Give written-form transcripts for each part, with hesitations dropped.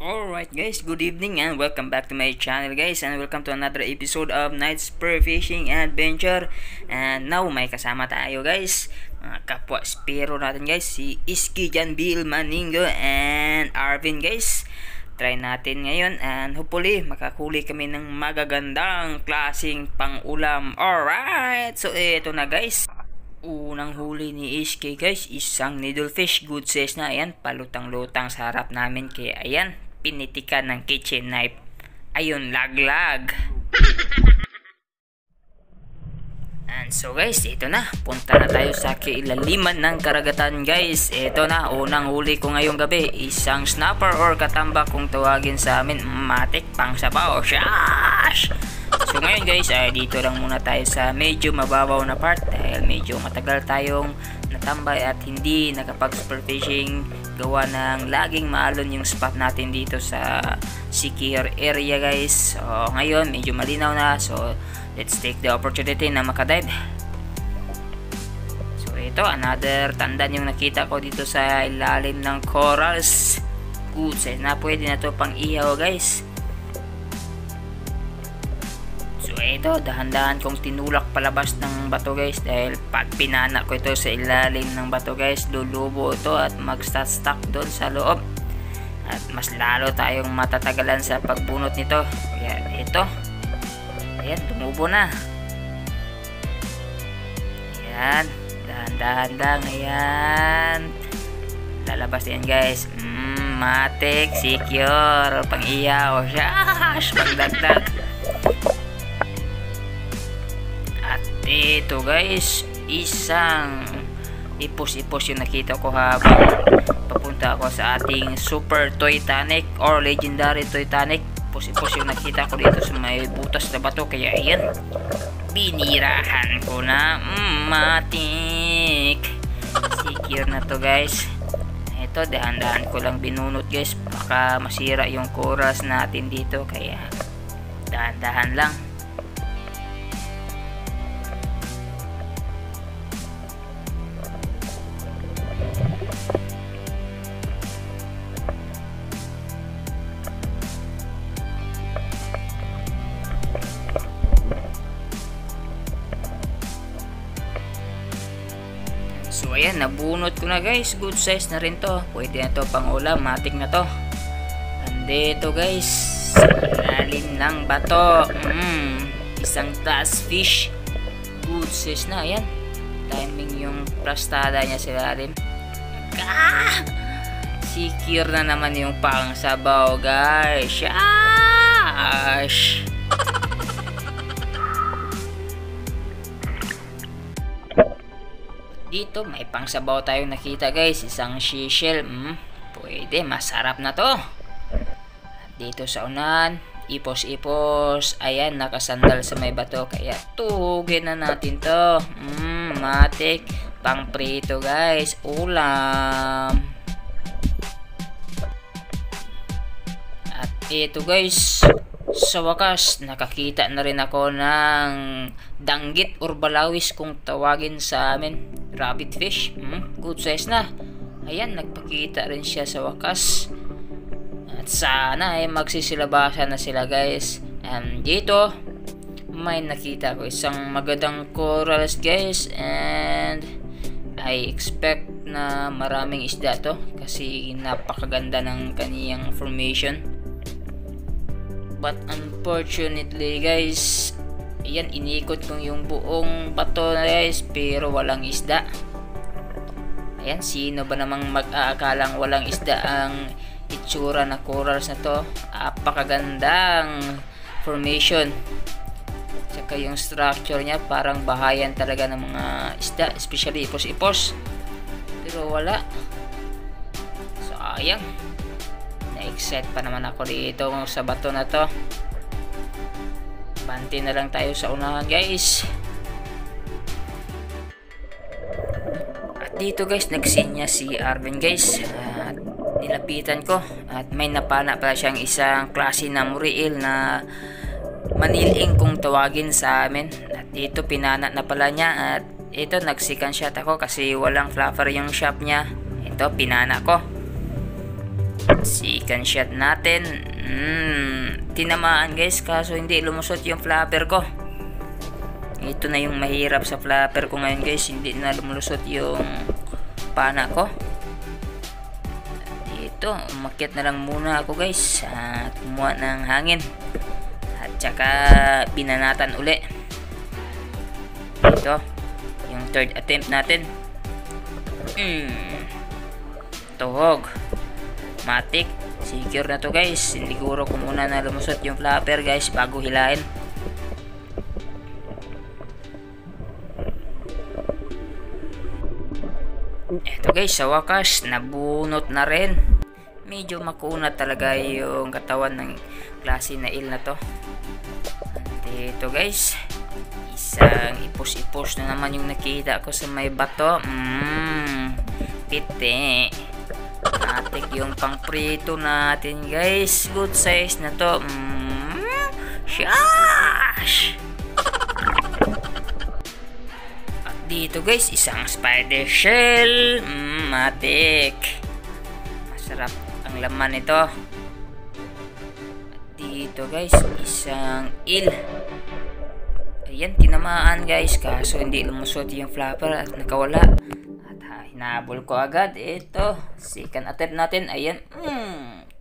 Alright guys, good evening and welcome back to my channel guys, and welcome to another episode of Night Spear Fishing Adventure. And now may kasama tayo guys, mga kapwa spiro natin guys, si Iski Janbil Maningo and Arvin guys. Try natin ngayon and hopefully makakuli kami ng magagandang klaseng pang-ulam. Alright, so ito na guys. Unang huli ni Iski guys, isang needlefish, good size na. Ayan, palutang-lutang sa harap namin, kaya ayan, pinitikan ng kitchen knife. Ayun, laglag. And so guys, ito na, punta na tayo sa kailaliman ng karagatan guys. Ito na, unang huli ko ngayong gabi, isang snapper or katambak kung tawagin sa amin. Matik pang sabaw. Shash! So ngayon guys, dito lang muna tayo sa medyo mababaw na part dahil medyo matagal tayong natambay at hindi nakapag super fishing gawa ng laging maalon yung spot natin dito sa secure area guys. So ngayon medyo malinaw na, so let's take the opportunity na makadive. So ito, another tandan yung nakita ko dito sa ilalim ng corals. Good size na, pwede na to pang ihaw guys. So ito, dahan-dahan kong tinulak palabas ng bato guys dahil pag pinana ko ito sa ilalim ng bato guys, lulubo ito at mag-stuck doon sa loob at mas lalo tayong matatagalan sa pagbunot nito. Kaya ito, ayan, tumubo na. Ayan, dahan-dahan lang. Ayan, lalabas yan guys. Matik, secure, pang iyaw. Shash, pagdagdag. Ito guys, isang ipos-ipos yung nakita ko habang papunta ako sa ating super Titanic or legendary Titanic. Ipos-ipos yung nakita ko dito sa may butas na bato, kaya ayan, binirahan ko na. Matik, secure na to guys. Ito, dahan-dahan ko lang binunot guys, baka masira yung corals natin dito, kaya dahan-dahan lang. So ayan, nabunot ko na guys, good size na rin to, pwede na to pang ulam, matik na to. Andito guys, sa ilalim ng bato, isang taas fish, good size na. Ayan, timing yung plastada niya sa ilalim. Secure na naman yung pang sabaw guys. Shash! Dito may pangsabaw tayong nakita guys, isang seashell. Pwede, masarap na to. Dito sa unan, ipos-ipos. Ayan, nakasandal sa may bato, kaya tuhugin na natin to. Matik, pang prito guys, ulam. At ito guys, sa wakas, nakakita na rin ako ng danggit or balawis kung tawagin sa amin. Rabbit fish, good size na. Ayan, nagpakita rin siya sa wakas. At sana ay magsisilabasan na sila guys. And dito, may nakita ko isang magandang corals guys. And I expect na maraming isda to kasi napakaganda ng kaniyang formation. But unfortunately guys, ayan, inikot kong yung buong bato na guys, pero walang isda. Ayan, sino ba namang mag-aakalang walang isda ang itsura na corals na to? Napakagandang formation. Tsaka yung structure niya, parang bahayan talaga ng mga isda, especially ipos-ipos. Pero wala. Sayang. Na-excite pa naman ako dito sa bato na to. Banti na lang tayo sa unahan guys. At dito guys, nagsinya si Arvin guys. At nilapitan ko at may napana pala siyang isang klase na muriil na maniling kung tawagin sa amin. At dito pinana na pala niya. At ito, nag-second shot ako kasi walang fluffer yung shop niya. Ito, pinana ko. Second shot natin. Tinamaan guys, kaso hindi lumusot yung flapper ko. Ito na yung mahirap sa flapper ko ngayon guys, hindi na lumusot yung pana ko. Ito, umakyat na lang muna ako guys at kumuha ng hangin. At saka binanatan uli. Ito, yung third attempt natin. Tuhog. Matik. Secure na to guys. Siguro ko muna na lumusot yung flapper guys bago hilahin. Eto guys, sa wakas nabunot na rin. Medyo makunat talaga yung katawan ng klase na il na to. Ito guys, isang ipos-ipos na naman yung nakita ko sa may bato. Piti. Atik yung pangprito natin guys. Good size na to. Shash! At dito guys, isang spider shell. Matik. Masarap ang laman nito. At dito guys, isang eel. Ayan, tinamaan guys. Kaso hindi lumusot yung flapper at nakawala. Hinabol ko agad. Ito, second attempt natin. Ayan,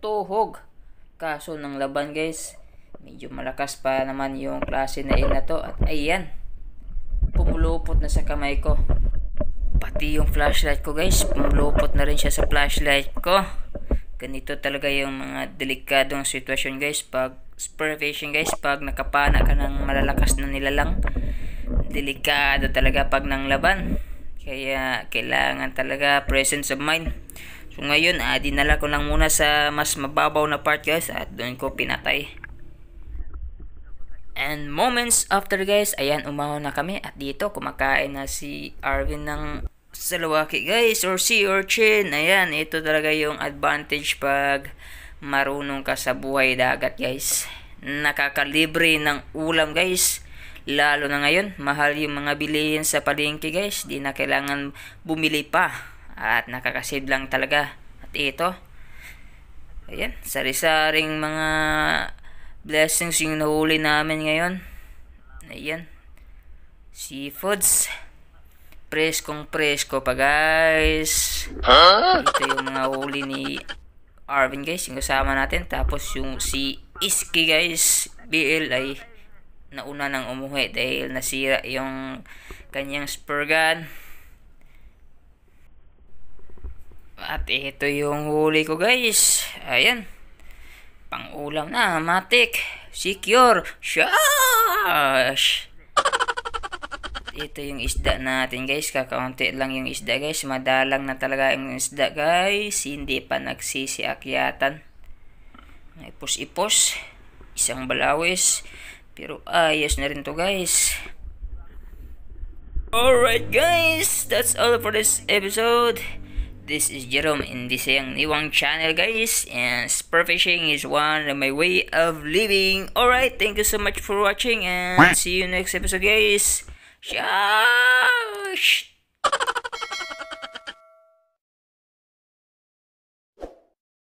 tuhog. Kaso ng laban guys, medyo malakas pa naman yung klase na eel na to. At ayan, pumulupot na sa kamay ko. Pati yung flashlight ko guys, pumulupot na rin siya sa flashlight ko. Ganito talaga yung mga delikadong sitwasyon guys pag spearfishing guys. Pag nakapana ka ng malalakas na nilalang, delikado talaga pag nang laban. Kaya kailangan talaga presence of mind. So ngayon, dinala ko lang muna sa mas mababaw na part guys at doon ko pinatay. And moments after guys, ayan, umahon na kami at dito kumakain na si Arvin ng salawaki guys or sea urchin. Ayan, ito talaga yung advantage pag marunong ka sa buhay dagat guys. Nakakalibre ng ulam guys. Lalo na ngayon, mahal yung mga bilihin sa palengke guys. Di na kailangan bumili pa. At nakakasave lang talaga. At ito, ayan, sari-saring mga blessings yung nahuli namin ngayon. Ayan, seafoods. Preskong presko pa guys. Ito yung mga huli ni Arvin guys, yung kasama natin. Tapos yung si Iski guys, BL ay nauna nang umuwi dahil nasira yung kanyang spur gun. At ito yung huli ko guys. Ayan, pang ulam na, matik. Secure. Shash! Ito yung isda natin guys. Kakaunti lang yung isda guys. Madalang na talaga yung isda guys. Hindi pa nagsisiakyatan. Ipos-ipos. Isang balawis. Pero ayos na rin to guys. Alright guys, that's all for this episode. This is Jerome in the Sayang Niwang channel guys. And spearfishing is one of my way of living. Alright, thank you so much for watching. And see you next episode guys. Shush!